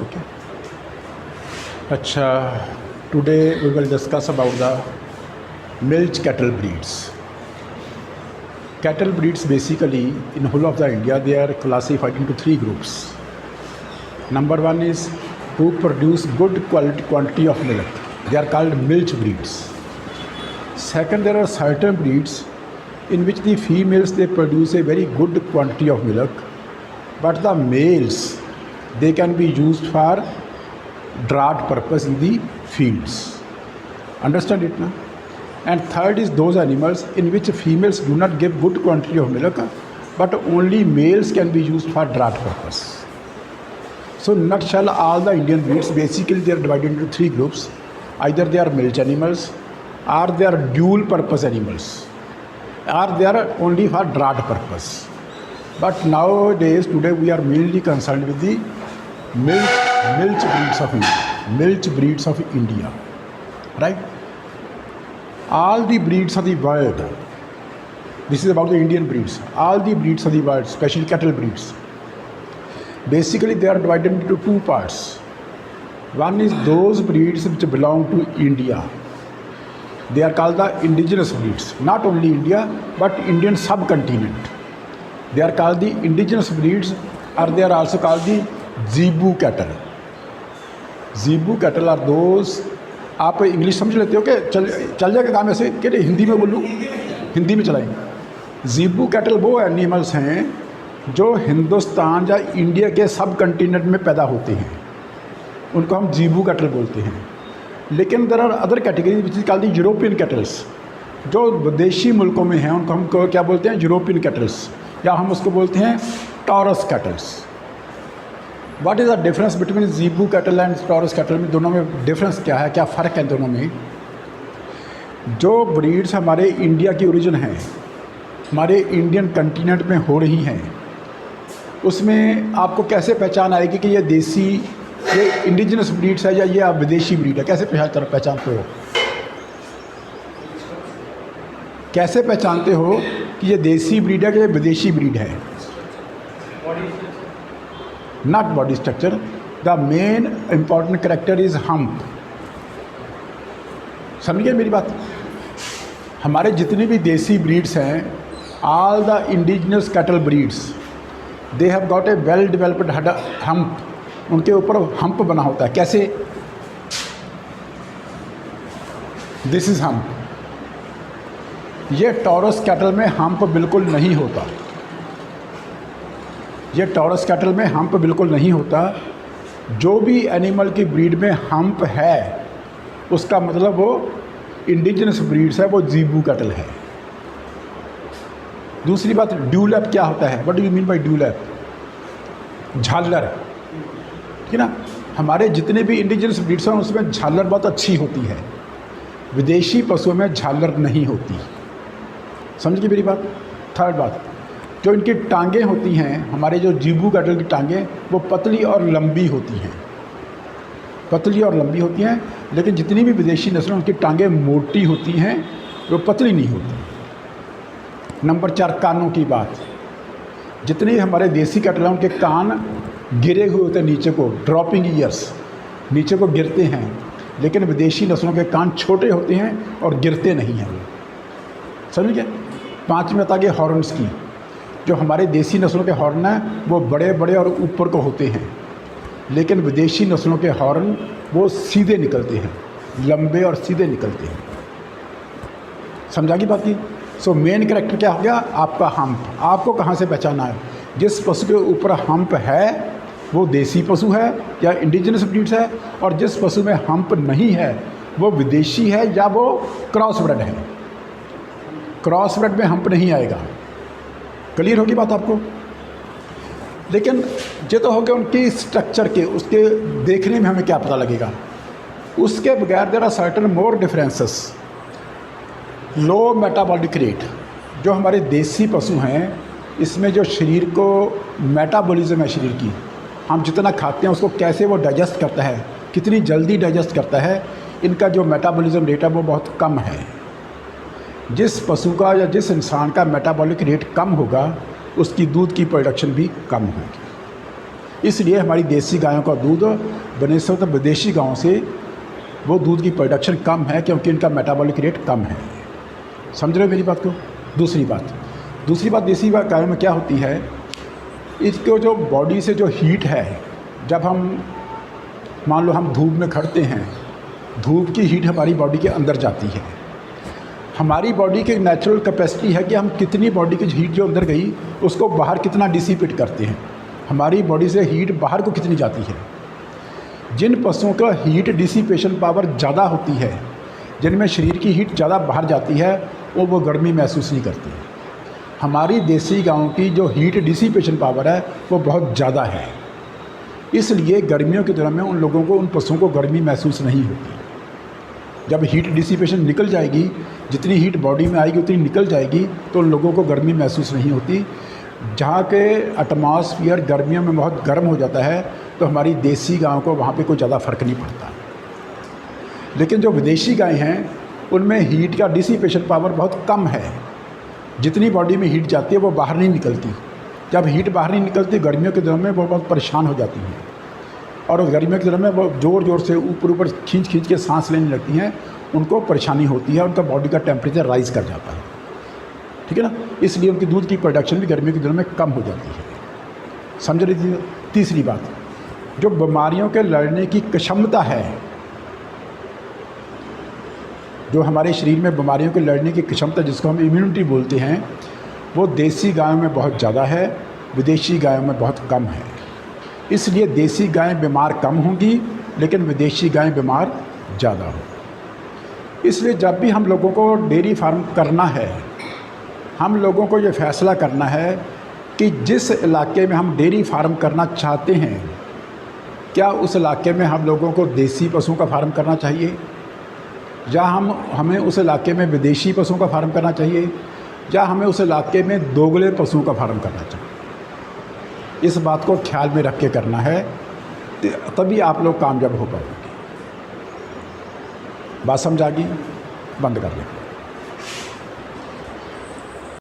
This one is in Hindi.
Okay. Today we will discuss about the milch cattle breeds. Cattle breeds basically in whole of the India, they are classified into three groups. Number one is who produce good quantity of milk. They are called milch breeds. Second, there are certain breeds in which the females they produce a very good quantity of milk, but the males they can be used for draught purpose in the fields. Understand it now? And third is those animals in which females do not give good quantity of milk, but only males can be used for draught purpose. So in nutshell, all the Indian breeds basically they are divided into three groups. Either they are milch animals, or they are dual purpose animals, or they are only for draught purpose. But nowadays, today we are mainly concerned with the milch breeds of India, right? All the breeds of the world, this is about the Indian breeds, all the breeds of the world, especially cattle breeds, basically they are divided into two parts. One is those breeds which belong to India. They are called the indigenous breeds, not only India, but Indian subcontinent. They are called the indigenous breeds, or they are also called the zebu cattle. zebu cattle are those, आप इंग्लिश समझ लेते हो कि चल जाएगा काम ऐसे कि हिंदी में बोलूँ, हिंदी में चलाएंगे। zebu cattle वो एनिमल्स हैं जो हिंदुस्तान या इंडिया के सब कंटिनेंट में पैदा होते हैं, उनको हम zebu cattle बोलते हैं। लेकिन there are other category which is called the European cattles, जो विदेशी मुल्कों में हैं उनको हम क्या बोलते हैं, यूरोपियन कैटल्स, या हम उसको बोलते हैं taurus kettles. What is the difference between zebu cattle and taurus cattle में, दोनों में डिफरेंस क्या है, क्या फ़र्क है दोनों में? जो ब्रीड्स हमारे इंडिया की ओरिजिन है, हमारे इंडियन कंटिनेंट में हो रही हैं, उसमें आपको कैसे पहचान आएगी कि ये देसी, ये इंडिजिनस ब्रीड्स है या ये आप विदेशी ब्रीड है? कैसे पहचानते हो? कैसे पहचानते हो कि ये देसी ब्रीड है कि ये विदेशी ब्रीड है? Not body structure, the main important character is hump. समझिए मेरी बात। हमारे जितनी भी देसी ब्रीड्स हैं, all the indigenous cattle breeds, they have got a well developed hump. उनके ऊपर हम्प बना होता है। कैसे? This is hump. ये टॉरस कैटल में हम्प बिल्कुल नहीं होता। ये टॉरस कैटल में हम्प बिल्कुल नहीं होता। जो भी एनिमल की ब्रीड में हम्प है, उसका मतलब वो इंडिजिनस ब्रीड्स है, वो zebu कैटल है। दूसरी बात, ड्यूलैप क्या होता है? What do you mean by dewlap? झालर, ठीक है ना? हमारे जितने भी इंडिजिनस ब्रीड्स हैं उसमें झालर बहुत अच्छी होती है, विदेशी पशुओं में झालर नहीं होती। समझ गई मेरी बात? थर्ड बात, जो इनकी टांगें होती हैं, हमारे जो zebu कैटल की टांगें वो पतली और लंबी होती हैं, पतली और लंबी होती हैं। लेकिन जितनी भी विदेशी नस्लें उनकी टांगें मोटी होती हैं, वो पतली नहीं होती। नंबर 4, कानों की बात। जितने हमारे देसी कैटल हैं उनके कान गिरे हुए होते हैं नीचे को, ड्रॉपिंग ईयर्स, नीचे को गिरते हैं। लेकिन विदेशी नस्लों के कान छोटे होते हैं और गिरते नहीं हैं। समझ गए? 5 में आगे हॉर्न्स की। जो हमारे देसी नस्लों के हॉर्न हैं वो बड़े बड़े और ऊपर को होते हैं, लेकिन विदेशी नस्लों के हॉर्न वो सीधे निकलते हैं, लंबे और सीधे निकलते हैं। समझा की बात की? सो मेन कैरेक्टर क्या हो गया आपका? हम्प। आपको कहाँ से पहचाना है? जिस पशु के ऊपर हम्प है वो देसी पशु है या इंडिजिनस ब्रीड्स है, और जिस पशु में हम्प नहीं है वो विदेशी है या वो क्रॉस ब्रेड है। क्रॉस ब्रेड में हम्प नहीं आएगा। क्लियर होगी बात आपको? लेकिन ये तो हो गया उनकी स्ट्रक्चर के, उसके देखने में हमें क्या पता लगेगा। उसके बगैर there are certain more differences. Low metabolic rate, जो हमारे देसी पशु हैं इसमें जो शरीर को मेटाबॉलिज्म है, शरीर की, हम जितना खाते हैं उसको कैसे वो डाइजेस्ट करता है, कितनी जल्दी डाइजेस्ट करता है, इनका जो मेटाबॉलिज्म रेट है वो बहुत कम है। जिस पशु का या जिस इंसान का मेटाबॉलिक रेट कम होगा उसकी दूध की प्रोडक्शन भी कम होगी। इसलिए हमारी देसी गायों का दूध बनस्पत विदेशी गायों से वो दूध की प्रोडक्शन कम है, क्योंकि इनका मेटाबॉलिक रेट कम है। समझ रहे हो मेरी बात को? दूसरी बात देसी गायों में क्या होती है, इसको जो बॉडी से जो हीट है, जब हम मान लो हम धूप में खड़ते हैं, धूप की हीट हमारी बॉडी के अंदर जाती है। हमारी बॉडी की नेचुरल कैपेसिटी है कि हम कितनी बॉडी की हीट जो अंदर गई उसको बाहर कितना डिसिपेट करते हैं। हमारी बॉडी से हीट बाहर को कितनी जाती है। जिन पशुओं का हीट डिसिपेशन पावर ज़्यादा होती है, जिनमें शरीर की हीट ज़्यादा बाहर जाती है, वो गर्मी महसूस नहीं करती। हमारी देसी गायों की जो हीट डिसिपेशन पावर है वो बहुत ज़्यादा है, इसलिए गर्मियों के दिनों में उन लोगों को, उन पशुओं को गर्मी महसूस नहीं होती। जब हीट डिसिपेशन निकल जाएगी, जितनी हीट बॉडी में आएगी उतनी निकल जाएगी, तो उन लोगों को गर्मी महसूस नहीं होती। जहाँ के एटमॉस्फेयर गर्मियों में बहुत गर्म हो जाता है, तो हमारी देसी गायों को वहाँ पे कोई ज़्यादा फ़र्क नहीं पड़ता। लेकिन जो विदेशी गाय हैं उनमें हीट का डिसिपेशन पावर बहुत कम है। जितनी बॉडी में हीट जाती है वो बाहर नहीं निकलती। जब हीट बाहर नहीं निकलती, गर्मियों के दिनों में वो बहुत परेशान हो जाती हैं, और उस गर्मियों के दिनों में वो ज़ोर से ऊपर खींच के सांस लेने लगती हैं, उनको परेशानी होती है, उनका बॉडी का टेम्परेचर राइज कर जाता है। ठीक है ना? इसलिए उनकी दूध की प्रोडक्शन भी गर्मियों के दिनों में कम हो जाती है। समझ रही थी? तीसरी बात, जो बीमारियों के लड़ने की क्षमता है, जो हमारे शरीर में बीमारियों के लड़ने की क्षमता, जिसको हम इम्यूनिटी बोलते हैं, वो देसी गायों में बहुत ज़्यादा है, विदेशी गायों में बहुत कम है। इसलिए देसी गायें बीमार कम होंगी, लेकिन विदेशी गायें बीमार ज़्यादा होंगी। इसलिए जब भी हम लोगों को डेयरी फार्म करना है, हम लोगों को ये फ़ैसला करना है कि जिस इलाके में हम डेयरी फार्म करना चाहते हैं, क्या उस इलाके में हम लोगों को देसी पशुओं का फार्म करना चाहिए, या हमें उस इलाके में विदेशी पशुओं का फार्म करना चाहिए, या हमें उस इलाके में दोगले पशुओं का फार्म करना चाहिए। इस बात को ख्याल में रख के करना है, तभी आप लोग कामयाब हो पाएंगे। बात समझ आ गई? बंद कर दें।